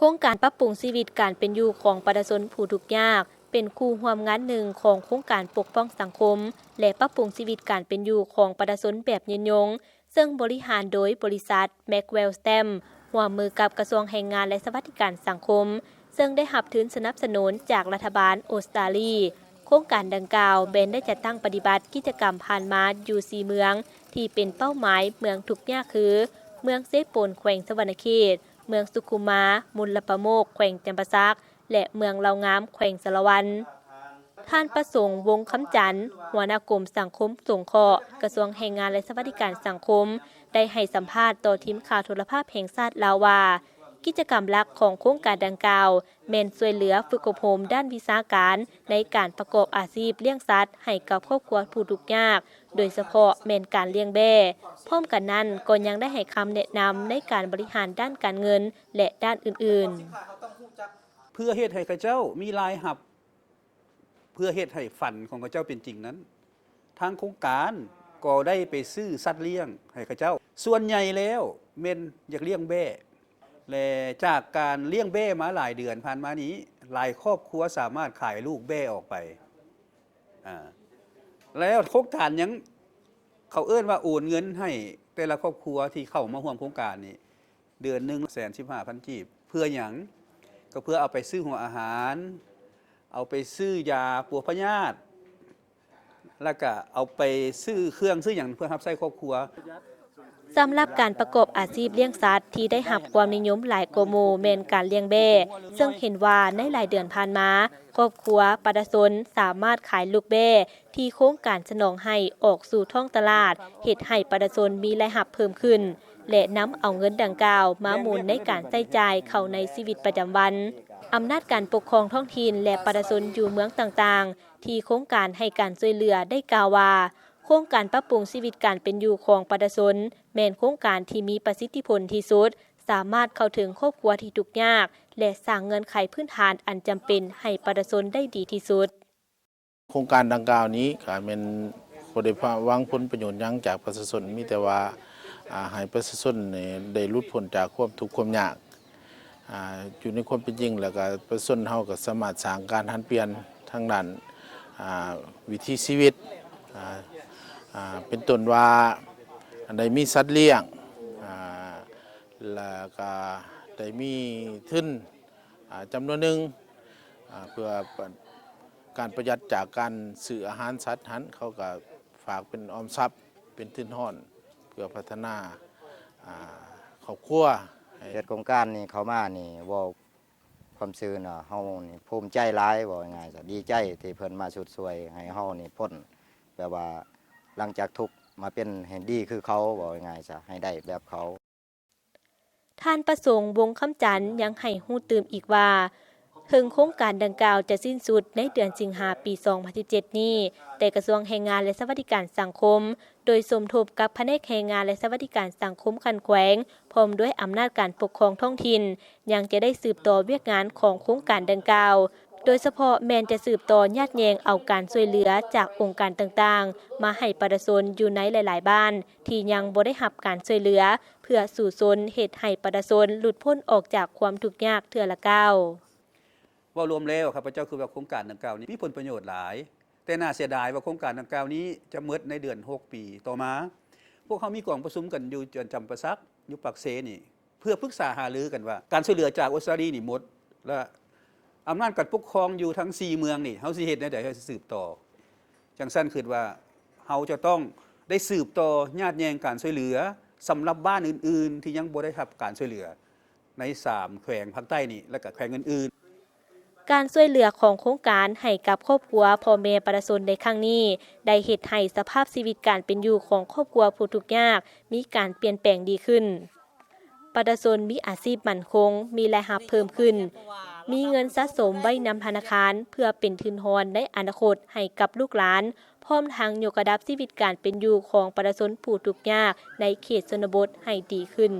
โครงการปรับปรุงชีวิตการเป็นอยู่ของประชาชนผู้ทุกข์ยากเป็นคู่ร่วมงานหนึ่งของโครงการปกป้องสังคมและปรับปรุงชีวิตการเป็นอยู่ของประชาชนแบบยืนยงซึ่งบริหารโดยบริษัทแม็กเวลสแตมร่วมมือกับกระทรวงแรงงานและสวัสดิการสังคมซึ่งได้รับทุนสนับสนุนจากรัฐบาลออสเตรเลียโครงการดังกล่าวเบนได้จัดตั้งปฏิบัติกิจกรรมผ่านมาอยู่4เมืองที่เป็นเป้าหมายเมืองทุกข์ยากคือเมืองเซโปนแขวงสวรรณเขตเมืองสุขุมามุลประโมกแขวงจำปาสักและเมืองเลางามแขวงสารวันท่านประสงค์วงคำจันทร์หัวหน้ากรมสังคมสงเคราะห์กระทรวงแรงงานและสวัสดิการสังคมได้ให้สัมภาษณ์ต่อทีมข่าวโทรภาพแห่งชาติลาวว่ากิจกรรมหลักของโครงการดังกล่าวแม่นช่วยเหลือฝึกอบรมด้านวิชาการในการประกอบอาชีพเลี้ยงสัตว์ให้กับครอบครัวผู้ทุกข์ยากโดยเฉพาะแม่นการเลี้ยงแบ่พร้อมกันนั้นก็ยังได้ให้คำแนะนำในการบริหารด้านการเงินและด้านอื่นๆเพื่อเฮ็ดให้ข้าเจ้ามีรายรับเพื่อเฮ็ดให้ฝันของข้าเจ้าเป็นจริงนั้นทางโครงการก็ได้ไปซื้อสัตว์เลี้ยงให้ข้าเจ้าส่วนใหญ่แล้วแม่นอยากเลี้ยงแบ่และจากการเลี้ยงแบ่มาหลายเดือนผ่านมานี้หลายครอบครัวสามารถขายลูกแบ่ออกไปแล้วโครงการยังเขาเอิ้นว่าโอนเงินให้แต่ละครอบครัวที่เข้ามาร่วมโครงการนี้เดือนนึง115,000 กีบเพื่อหยังก็เพื่อเอาไปซื้อหัวอาหารเอาไปซื้อยาปัวพยาธิแล้วก็เอาไปซื้อเครื่องซื้อหยังเพื่อรับใช้ครอบครัวสำหรับการประกอบอาชีพเลี้ยงสัตว์ที่ได้รับความนิยมหลายกว่าหมู่แม่นการเลี้ยงแบ่ซึ่งเห็นว่าในหลายเดือนผ่านมาครอบครัวประชาชนสามารถขายลูกแบ่ที่โครงการสนองให้ออกสู่ท้องตลาดเฮ็ดให้ประชาชนมีรายรับเพิ่มขึ้นและนำเอาเงินดังกล่าวมาหมุนในการใช้จ่ายเข้าในชีวิตประจำวันอำนาจการปกครองท้องถิ่นและประชาชนอยู่เมืองต่างๆที่โครงการให้การช่วยเหลือได้กล่าวว่าโครงการปรับปรุงชีวิตการเป็นอยู่ของประชาชนแม่นโครงการที่มีประสิทธิผลที่สุดสามารถเข้าถึงครอบครัวที่ทุกข์ยากและสร้างเงื่อนไขพื้นฐานอันจำเป็นให้ประชาชนได้ดีที่สุดโครงการดังกล่าวนี้ก็เป็นบ่ได้หวังผลประโยชน์หยังจากประชาชนมีแต่ว่าให้ประชาชนได้หลุดพ้นจากความทุกข์ความยากอยู่ในความเป็นจริงแล้วก็ประชาชนเฮาก็สามารถสร้างการหันเปลี่ยนทางด้านวิถีชีวิตเป็นต้นว่าได้มีสัตว์เลี้ยงแล้วก็ได้มีทุนจำนวนหนึ่งเพื่อการประหยัดจากการซื้ออาหารสัตว์นั้นเขาก็ฝากเป็นออมทรัพย์เป็นทุนห่อนเพื่อพัฒนาครอบครัวเฮ็ดโครงการนี้เขามานี่เว้าความซื่อน่ะเฮานี่ภูมิใจหลายว่าง่ายๆซะดีใจที่เพิ่นมาสุดสวยให้เฮานี่พ้นแบบว่าหลังจากทุกข์มาเป็นให้ดีคือเขาว่าง่ายๆซะให้ได้แบบเขาท่านประสงค์วงคำจันทร์ยังให้ฮู้ตื่มอีกว่าถึงโครงการดังกล่าวจะสิ้นสุดในเดือนสิงหาคมปี 2017 นี้แต่กระทรวงแรงงานและสวัสดิการสังคมโดยสมทบกับแผนกแรงงานและสวัสดิการสังคมคันแขวงพร้อมด้วยอำนาจการปกครองท้องถิ่นยังจะได้สืบต่อเวียกงานของโครงการดังกล่าวโดยเฉพาะแม้นจะสืบต่อญาติแยงเอาการช่วยเหลือจากองค์การต่างๆมาให้ประชาชนอยู่ในหลายๆบ้านที่ยังบ่ได้รับการช่วยเหลือเพื่อสู่ชนเฮ็ดให้ประชาชนหลุดพ้นออกจากความทุกข์ยากเทื่อละก้าวว่ารวมแล้วข้าพเจ้าคือว่าโครงการดังกล่าวนี้มีผลประโยชน์หลายแต่น่าเสียดายว่าโครงการดังกล่าวนี้จะหมดในเดือน6 ปีต่อมาพวกเขามีกองประชุมกันอยู่จำปาสักอยู่ปากเสนี่เพื่อปรึกษาหารือกันว่าการช่วยเหลือจากออสเตรเลียนี่หมดและอำนาจการปกครองอยู่ทั้ง4เมืองนี่เฮาสิเฮ็ดแนวใดให้สืบต่อจังซั่นคิดว่าเฮาจะต้องได้สืบต่อญาติแยงการช่วยเหลือสำหรับบ้านอื่นๆที่ยังบ่ได้รับการช่วยเหลือใน3แขวงภาคใต้นี่และก็แขวงอื่นๆการช่วยเหลือของโครงการให้กับครอบครัวพ่อแม่ประชาชนในครั้งนี้ได้เฮ็ดให้สภาพชีวิตการเป็นอยู่ของครอบครัวผู้ทุกข์ยากมีการเปลี่ยนแปลงดีขึ้นประชาชนมีอาชีพมั่นคงมีรายรับเพิ่มขึ้นมีเงินสะสมไว้นำธนาคารเพื่อเป็นทุนรอนในอนาคตให้กับลูกหลานพร้อมทั้งยกระดับชีวิตการเป็นอยู่ของประชาชนผู้ทุกข์ยากในเขตชนบทให้ดีขึ้น